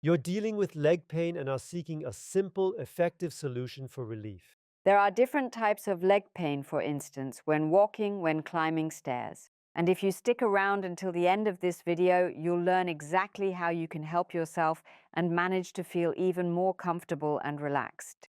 You're dealing with leg pain and are seeking a simple, effective solution for relief. There are different types of leg pain, for instance, when walking, when climbing stairs. And if you stick around until the end of this video, you'll learn exactly how you can help yourself and manage to feel even more comfortable and relaxed.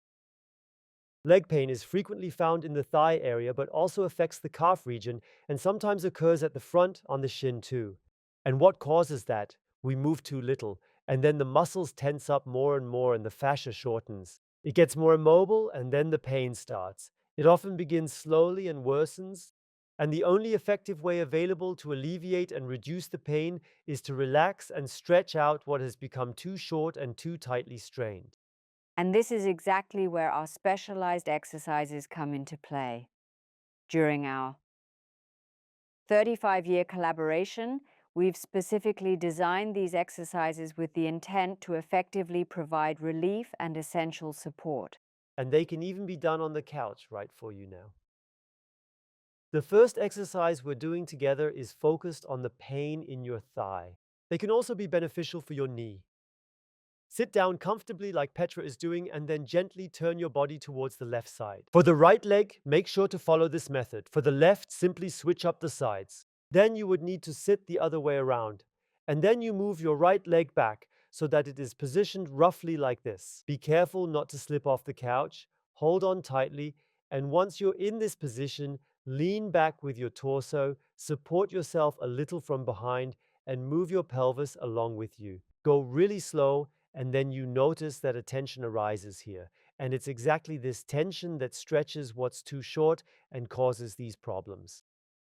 Leg pain is frequently found in the thigh area but also affects the calf region and sometimes occurs at the front on the shin too. And what causes that? We move too little, and then the muscles tense up more and more and the fascia shortens. It gets more immobile and then the pain starts. It often begins slowly and worsens, and the only effective way available to alleviate and reduce the pain is to relax and stretch out what has become too short and too tightly strained. And this is exactly where our specialized exercises come into play. During our 35-year collaboration, we've specifically designed these exercises with the intent to effectively provide relief and essential support. And they can even be done on the couch right for you now. The first exercise we're doing together is focused on the pain in your thigh. They can also be beneficial for your knee. Sit down comfortably like Petra is doing and then gently turn your body towards the left side. For the right leg, make sure to follow this method. For the left, simply switch up the sides. Then you would need to sit the other way around. And then you move your right leg back so that it is positioned roughly like this. Be careful not to slip off the couch. Hold on tightly. And once you're in this position, lean back with your torso, support yourself a little from behind, and move your pelvis along with you. Go really slow, and then you notice that a tension arises here. And it's exactly this tension that stretches what's too short and causes these problems.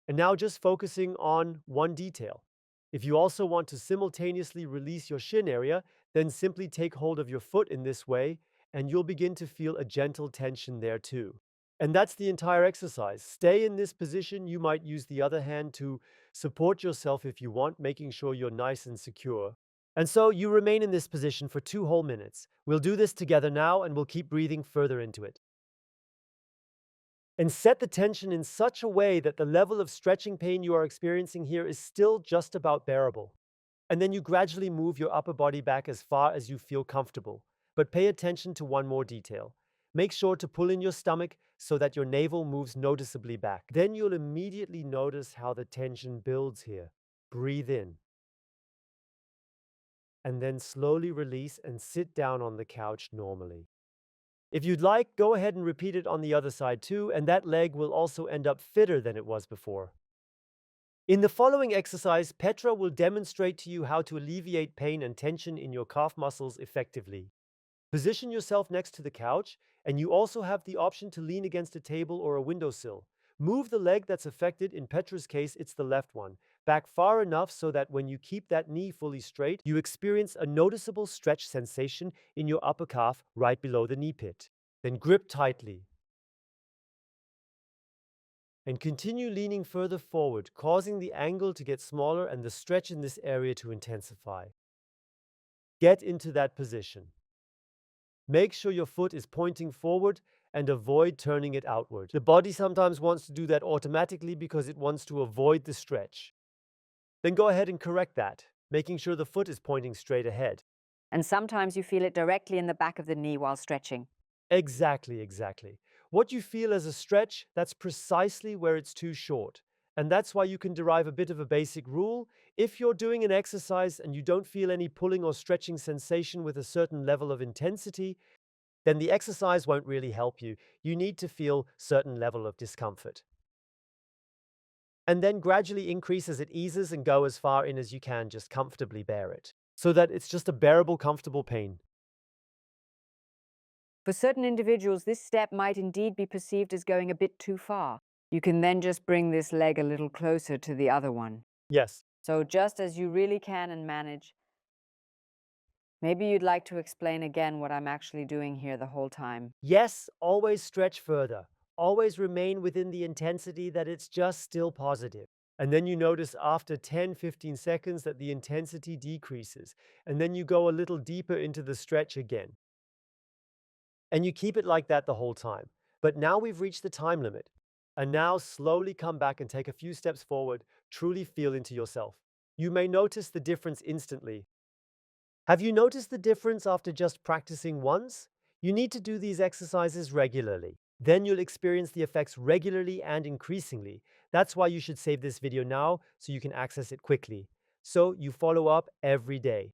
And now just focusing on one detail. If you also want to simultaneously release your shin area, then simply take hold of your foot in this way, and you'll begin to feel a gentle tension there too. And that's the entire exercise. Stay in this position. You might use the other hand to support yourself if you want, making sure you're nice and secure. And so you remain in this position for 2 whole minutes. We'll do this together now and we'll keep breathing further into it. And set the tension in such a way that the level of stretching pain you are experiencing here is still just about bearable. And then you gradually move your upper body back as far as you feel comfortable. But pay attention to one more detail. Make sure to pull in your stomach so that your navel moves noticeably back. Then you'll immediately notice how the tension builds here. Breathe in. And then slowly release and sit down on the couch normally. If you'd like, go ahead and repeat it on the other side too, and that leg will also end up fitter than it was before. In the following exercise, Petra will demonstrate to you how to alleviate pain and tension in your calf muscles effectively. Position yourself next to the couch, and you also have the option to lean against a table or a windowsill. Move the leg that's affected, in Petra's case, it's the left one, back far enough so that when you keep that knee fully straight, you experience a noticeable stretch sensation in your upper calf right below the knee pit. Then grip tightly and continue leaning further forward, causing the angle to get smaller and the stretch in this area to intensify. Get into that position. Make sure your foot is pointing forward and avoid turning it outward. The body sometimes wants to do that automatically because it wants to avoid the stretch. Then go ahead and correct that, making sure the foot is pointing straight ahead. And sometimes you feel it directly in the back of the knee while stretching. Exactly. What you feel as a stretch, that's precisely where it's too short. And that's why you can derive a bit of a basic rule. If you're doing an exercise and you don't feel any pulling or stretching sensation with a certain level of intensity, then the exercise won't really help you. You need to feel certain level of discomfort. And then gradually increase as it eases and go as far in as you can, just comfortably bear it. So that it's just a bearable, comfortable pain. For certain individuals, this step might indeed be perceived as going a bit too far. You can then just bring this leg a little closer to the other one. Yes. So just as you really can and manage, maybe you'd like to explain again what I'm actually doing here the whole time. Yes, always stretch further. Always remain within the intensity that it's just still positive. And then you notice after 10-15 seconds that the intensity decreases. And then you go a little deeper into the stretch again. And you keep it like that the whole time. But now we've reached the time limit. And now slowly come back and take a few steps forward. Truly feel into yourself. You may notice the difference instantly. Have you noticed the difference after just practicing once? You need to do these exercises regularly. Then you'll experience the effects regularly and increasingly. That's why you should save this video now so you can access it quickly. So you follow up every day.